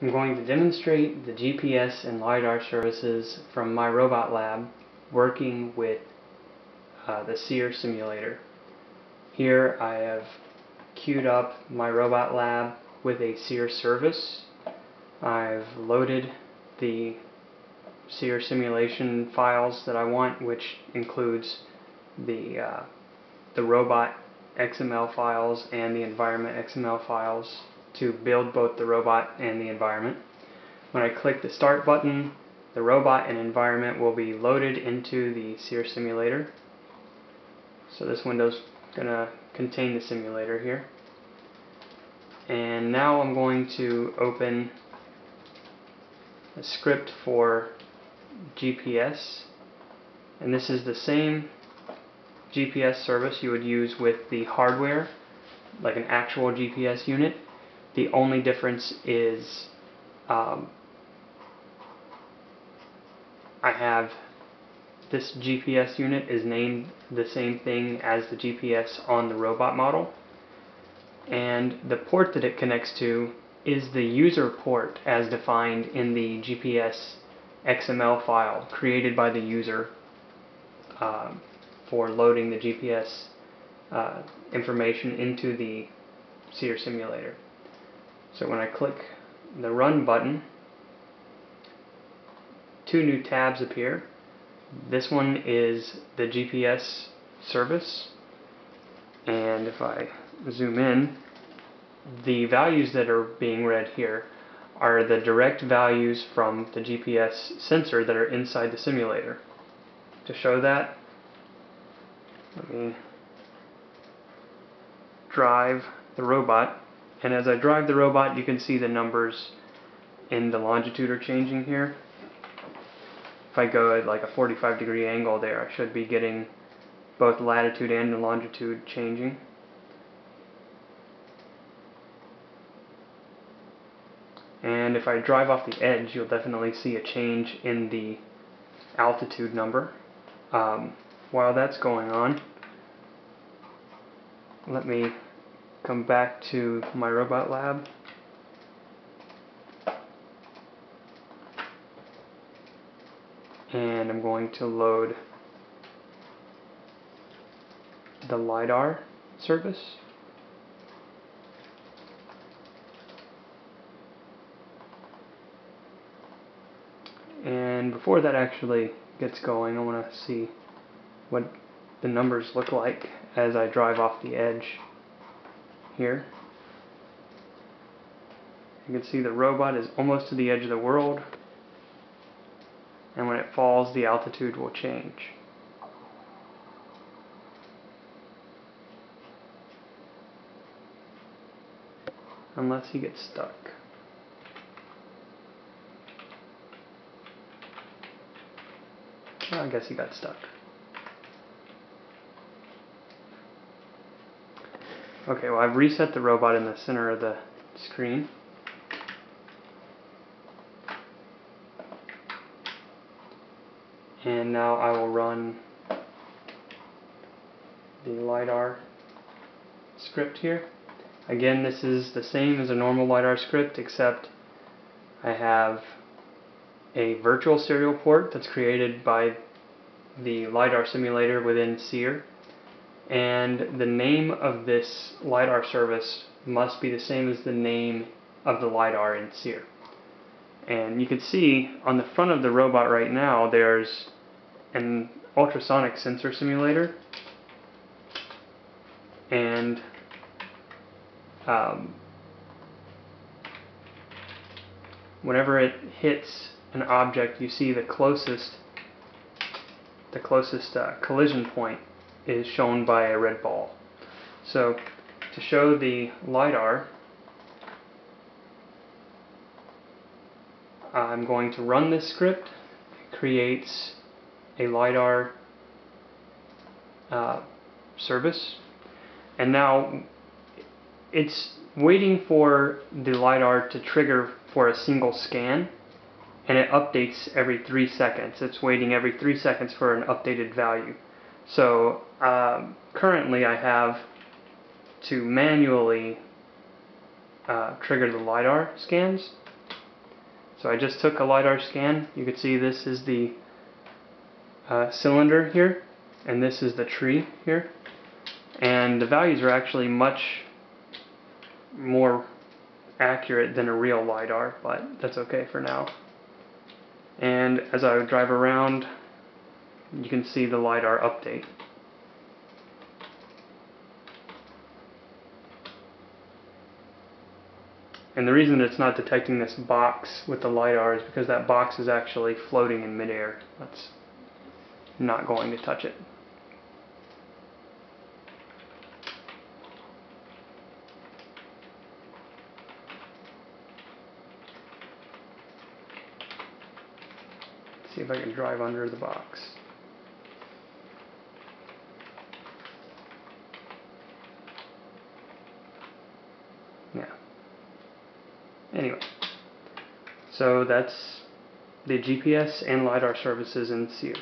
I'm going to demonstrate the GPS and LiDAR services from my robot lab working with the SEER simulator. Here I have queued up my robot lab with a SEER service. I've loaded the SEER simulation files that I want, which includes the robot XML files and the environment XML files to build both the robot and the environment. When I click the start button, the robot and environment will be loaded into the SEER simulator. So this window's going to contain the simulator here. And now I'm going to open a script for GPS, and this is the same GPS service you would use with the hardware, like an actual GPS unit. The only difference is I have this GPS unit is named the same thing as the GPS on the robot model, and the port that it connects to is the user port as defined in the GPS XML file created by the user for loading the GPS information into the SEER simulator. So when I click the Run button, two new tabs appear. This one is the GPS service, and if I zoom in, the values that are being read here are the direct values from the GPS sensor that are inside the simulator. To show that, let me drive the robot, and as I drive the robot you can see the numbers in the longitude are changing here. If I go at like a 45-degree angle there, I should be getting both latitude and the longitude changing. And if I drive off the edge, you'll definitely see a change in the altitude number. While that's going on, let me come back to my robot lab. And I'm going to load the LiDAR service. And before that actually gets going, I want to see what the numbers look like as I drive off the edge here. You can see the robot is almost to the edge of the world, and when it falls the altitude will change. Unless he gets stuck. I guess he got stuck. Okay, well I've reset the robot in the center of the screen. And now I will run the LiDAR script here. Again, this is the same as a normal LiDAR script, except I have a virtual serial port that's created by the LiDAR simulator within SEER, and the name of this LiDAR service must be the same as the name of the LiDAR in SEER. And you can see on the front of the robot right now there's an ultrasonic sensor simulator, and whenever it hits an object, you see the closest collision point is shown by a red ball. So to show the LiDAR, I'm going to run this script. It creates a LiDAR service, and now it's waiting for the LiDAR to trigger for a single scan, and it updates every 3 seconds. It's waiting every 3 seconds for an updated value. So currently I have to manually trigger the LiDAR scans, So I just took a LiDAR scan. You can see this is the cylinder here, and this is the tree here. And the values are actually much more accurate than a real LiDAR, but that's okay for now. And as I drive around, you can see the LiDAR update. And the reason it's not detecting this box with the LiDAR is because that box is actually floating in midair. That's not going to touch it. Let's see if I can drive under the box. Yeah. Anyway, so that's the GPS and LiDAR services in SEER.